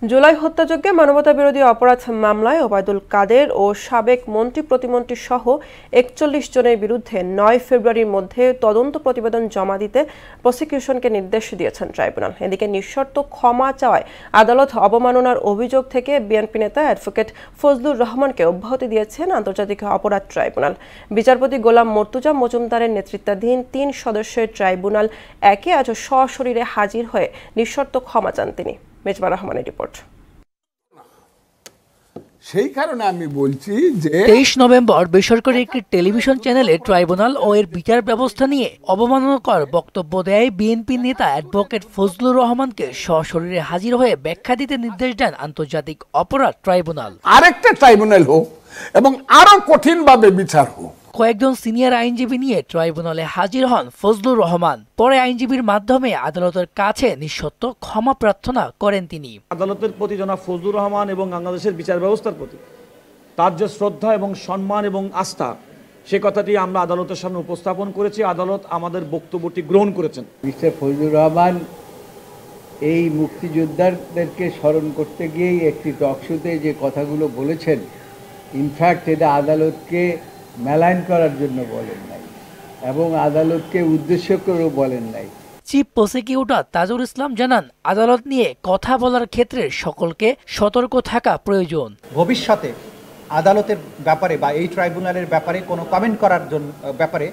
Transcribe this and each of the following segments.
জুলাই হত্যাযজ্ঞে মানবতাবিরোধী অপরাধ মামলায় ওবায়দুল কাদের ও সাবেক মন্ত্রী প্রতিমন্ত্রী সহ ৪১ জনের বিরুদ্ধে ৯ ফেব্রুয়ারির মধ্যে তদন্ত প্রতিবেদন জমা দিতে প্রসিকিউশনকে নির্দেশ দিয়েছেন ট্রাইব্যুনাল। এদিকে নিঃশর্ত ক্ষমা চাওয়ায় আদালত অবমাননার অভিযোগ থেকে বিএনপি নেতা অ্যাডভোকেট ফজলুর রহমানকে অব্যাহতি দিয়েছেন আন্তর্জাতিক অপরাধ ট্রাইব্যুনাল। বিচারপতি গোলাম মর্তুজা মজুমদারের নেতৃত্বাধীন ৩ সদস্যের ট্রাইব্যুনাল একে আজ সশরীরে হাজির হয়ে নিঃশর্ত ক্ষমা চান তিনি। মেজবা রহমানের রিপোর্ট। সেই কারণে আমি বলছি যে ২৩ নভেম্বর বেসরকারি একটি টেলিভিশন চ্যানেলে ট্রাইব্যুনাল ও এর বিচার ব্যবস্থা নিয়ে অবমাননাকর বক্তব্য দেয় বিএনপি নেতা অ্যাডভোকেট ফজলুর রহমানকে সশরীরে হাজির হয়ে ব্যাখ্যা দিতে নির্দেশ দেন আন্তর্জাতিক অপরাধ ট্রাইব্যুনাল। আরেকটা ট্রাইব্যুনাল হোক এবং আরো কঠিনভাবে বিচার হোক। কয়েকজন সিনিয়র আইনজীবী নিয়ে ট্রাইব্যুনালে হাজির হন ফজলুর রহমান। পরে আইনজীবীর মাধ্যমে আদালতের কাছে নিঃশর্ত ক্ষমা প্রার্থনা করেন তিনি। আদালতের প্রতি জনাব ফজলুর রহমান এবং বাংলাদেশের বিচার ব্যবস্থার প্রতি তার যে শ্রদ্ধা এবং সম্মান এবং আস্থা, সে কথাটি আমরা আদালতের সামনে উপস্থাপন করেছি। আদালত আমাদের বক্তব্যটি গ্রহণ করেছেন। মিস্টার ফজলুর রহমান এই মুক্তিযোদ্ধাদেরকে স্মরণ করতে গিয়েই একটি টকশোতে যে কথাগুলো বলেছেন, ইনফ্যাক্ট এটা আদালতকে মেলাইন করার জন্য বলেন নাই এবং আদালতকে উদ্দেশ্য করেও বলেন নাই। চিফ প্রসিকিউটর তাজুল ইসলাম জানান, আদালত নিয়ে কথা বলার ক্ষেত্রে সকলকে সতর্ক থাকা প্রয়োজন। ভবিষ্যতে আদালতের ব্যাপারে বা এই ট্রাইব্যুনালের ব্যাপারে কোনো কমেন্ট করার জন্য ব্যাপারে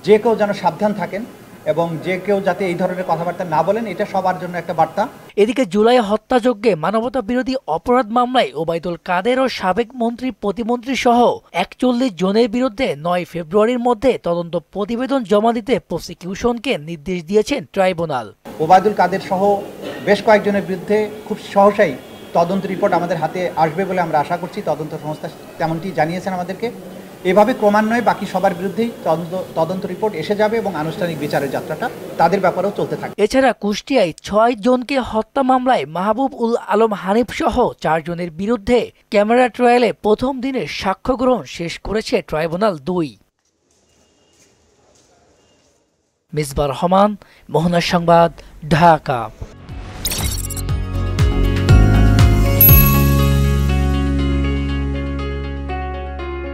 যে কেউ যেন সাবধান থাকেন এবং যে কেউ যাতে এই ধরনের কথাবার্তা না বলেন, এটা সবার জন্য একটা বার্তা। এদিকে জুলাই হত্যাযজ্ঞে মানবতা বিরোধী অপরাধ মামলায় ওবায়দুল কাদের ও সাবেক মন্ত্রী প্রতিমন্ত্রী সহ ৪১ জনের বিরুদ্ধে ৯ ফেব্রুয়ারির মধ্যে তদন্ত প্রতিবেদন জমা দিতে প্রসিকিউশনকে নির্দেশ দিয়েছেন ট্রাইব্যুনাল। ওবায়দুল কাদের সহ বেশ কয়েকজনের বিরুদ্ধে খুব সহসাই তদন্ত রিপোর্ট আমাদের হাতে আসবে বলে আমরা আশা করছি। তদন্ত সংস্থা তেমনটি জানিয়েছেন আমাদেরকে। এভাবে ক্রমান্বয়ে বাকি সবার বিরুদ্ধেই তদন্ত রিপোর্ট এসে যাবে এবং আনুষ্ঠানিক বিচারের যাত্রাটা তাদের ব্যাপারেও চলতে থাকবে। এছাড়া কুষ্টিয়ায় ৬ জনকে হত্যা মামলায় মাহবুব উল আলম হানিফ সহ ৪ জনের বিরুদ্ধে ক্যামেরা ট্রায়ালে প্রথম দিনের সাক্ষ্য গ্রহণ শেষ করেছে ট্রাইব্যুনাল ২। মিসবা রহমান, মোহনা সংবাদ, ঢাকা।